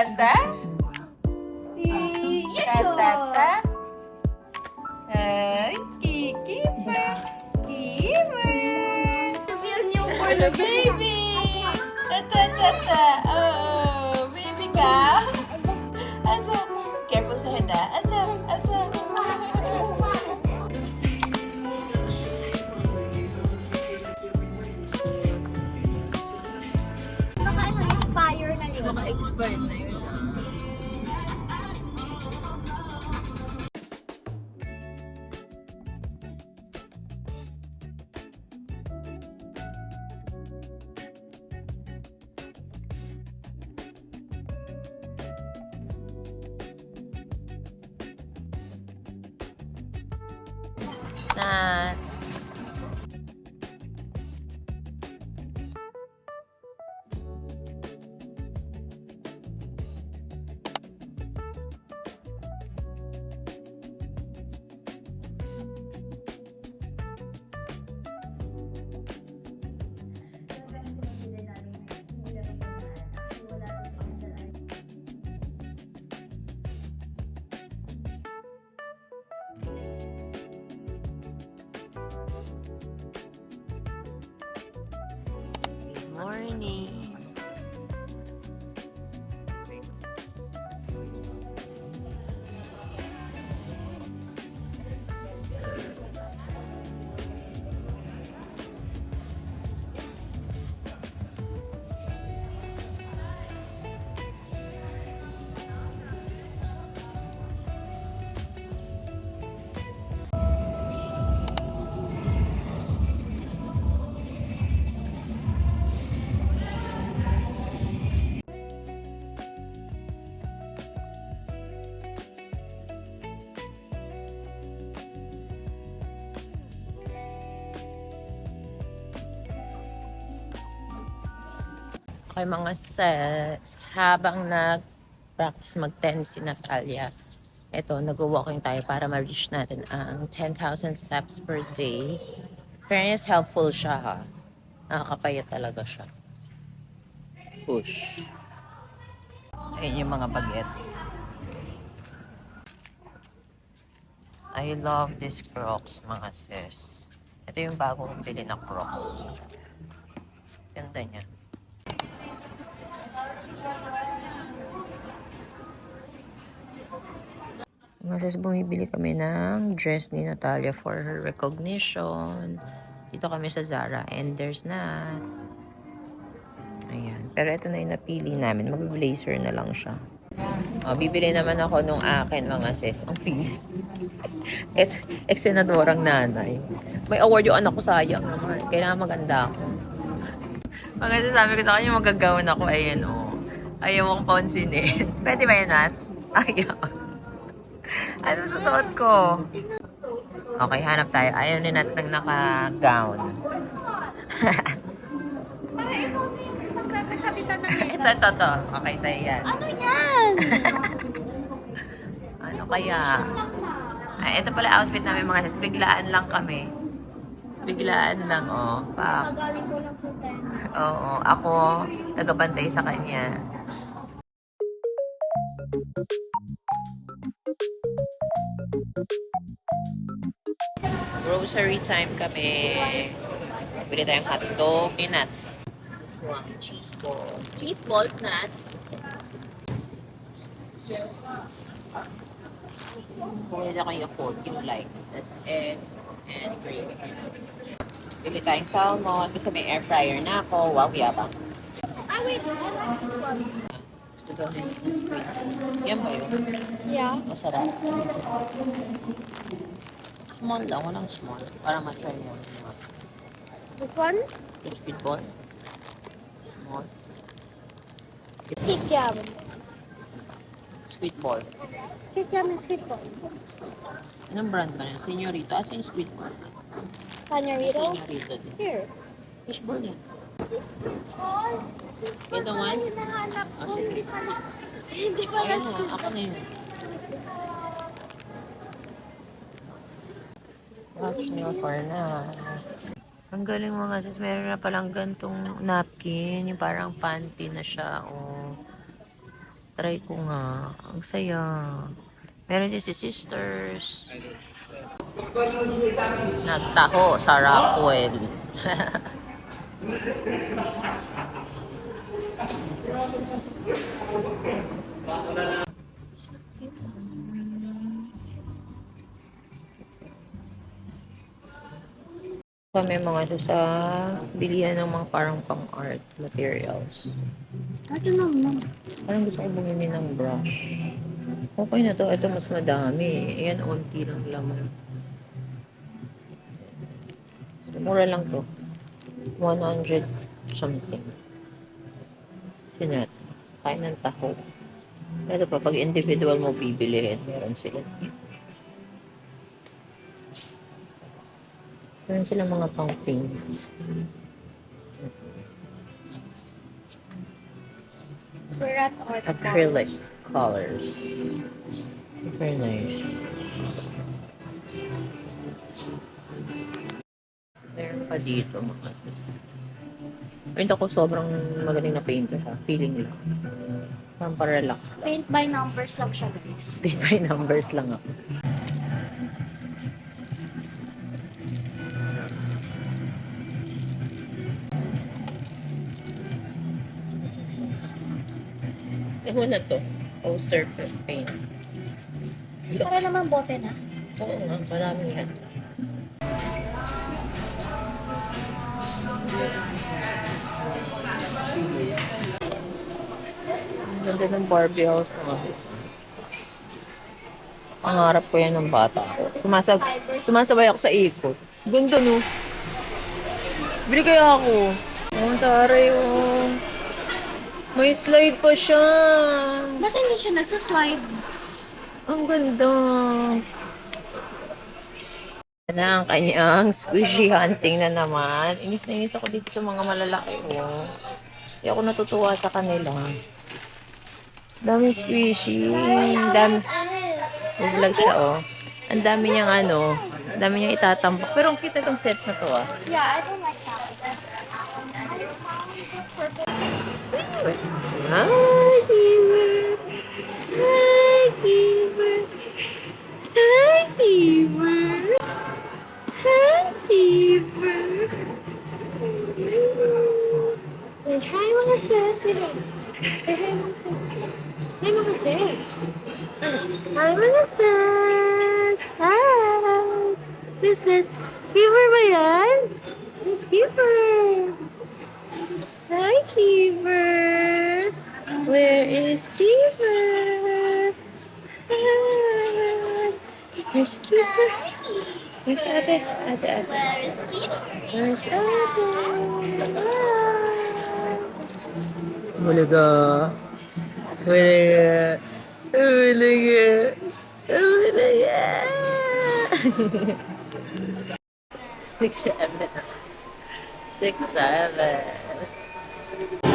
Tata? Tata? Ay, Kiki pa. Kima. Hello, baby. Tata. Oh, baby ka? Ata. Careful sa head, ah. Ata. Naka-expire na yun. Naka-expired na yun. Na morning. Okay mga sis, habang nag-practice mag-tennis si Natalia, eto, nag-walking tayo para ma-reach natin ang 10,000 steps per day. Fairness, helpful siya ha. Nakakapayat talaga siya. Push. Ayun yung mga bagets. I love this Crocs mga sis. Ito yung bagong bili na Crocs. Ganda niya. Mas bumibili kami ng dress ni Natalia for her recognition. Dito kami sa Zara and there's not. Ayan. Pero ito na yung napili namin. Mag-blazer na lang siya. Oh, bibili naman ako nung akin mga sis. Ang feeling. Ex-senadorang nanay. May award yung anak ko, sayang naman. Kailangan maganda ako. Mga sis, sabi ko sa kanya magagawin ako. Ayan o. Ayaw mo kong pansinin. Pwede ba yan, Nat? Ayaw. Ano susuot ko? Okay, hanap tayo. Ayaw ni Nat ng naka-gown. Para ikaw na yung magkakasabitan ng Ito. Okay, sa'yo yan. Ano yan? Ano kaya? Ay, ito pala outfit namin mga sis. Biglaan lang kami. Biglaan lang, oh. Pa. Magaling ko lang sa tennis. Oo, ako, tagabantay sa kanya. Grocery time kami. Bili tayong hotdog ni Nat. This one, cheese ball. Cheese balls, Nat. Bumili na kayo food, yung like. That's egg and gravy. Bili tayong salmon. Kasi may air fryer na ako. Wow, yabang. Wait. Gusto daw nila yung sweet. Yan ba yun? Yeah. Masarap. Small lang, walang small. Para ma-try mo. This one? Yung sweet ball. Small. Kikiam. Sweet ball. Kikiam is sweet ball. Anong brand ba yun? Senyorito. Asa yung sweet ball? Panarito? Senyorito din. Here. Fish ball yan. This sweet ball. Ito one? Hinahanap ko. Ah, sige. Hindi pala. Hindi pala Ayan na, sweet. ako na yun. Watch me for na. Ang galing mga sis, meron na palang gantong napkin, yung parang panty na siya, oh. Try ko nga. Ang saya. Meron din si sisters. Nagtaho sa Rockwell. Kami mga sa bilihan ng mga parang pang-art materials. Ito naman. Parang gusto ko bumili ng brush. Okay na to. Ito mas madami. Ayan, onti lang laman. So, mura lang to. 100 something. Sinat. Kain ng taho. Ito pa, pag individual mo bibilihin, meron sila. Meron sila mga pang paints. We're at art. Acrylic colors. Very nice. Meron pa dito mga sister. Paint ako sobrang magaling na painter ha. Feeling lang. Parang pa-relax lang. Paint by numbers lang siya, guys. Paint by numbers lang ako. Ano na to? Poster paint. Para naman bote na. Oo nga, marami yan. Ganda ng Barbie house na office. Pangarap ko yan ng bata ko. Sumasabay ako sa ikot. Ganda no. Bili kaya ako. Ang taray oh. May slide pa siya. Ba't hindi siya nasa slide? Ang ganda. Na ang kanyang squishy hunting na naman. Inis na inis ako dito sa mga malalaki. Oh. Hindi ako natutuwa sa kanila. Daming squishy. Dami. Vlog siya, oh. Ang dami niyang ano. Ang dami niyang itatambak. Pero ang cute itong set na to, ah. Yeah, I don't like that. Hi, Beaver. Hi, Beaver. Hi, Beaver. Hi, Beaver. Say hi, mga sis. Say hi, mga sis. Hi, mga sis. Hi, mga sis. Hi. Who's that? Beaver ba yan? It's Beaver. Hi, Beaver. Where is Beaver? Hi. Where's Beaver? Where's Ate? Ate. Where is Keith? Where's Ate? Bulaga. Bulaga. Bulaga. Bulaga. 6, 7. 6, 7.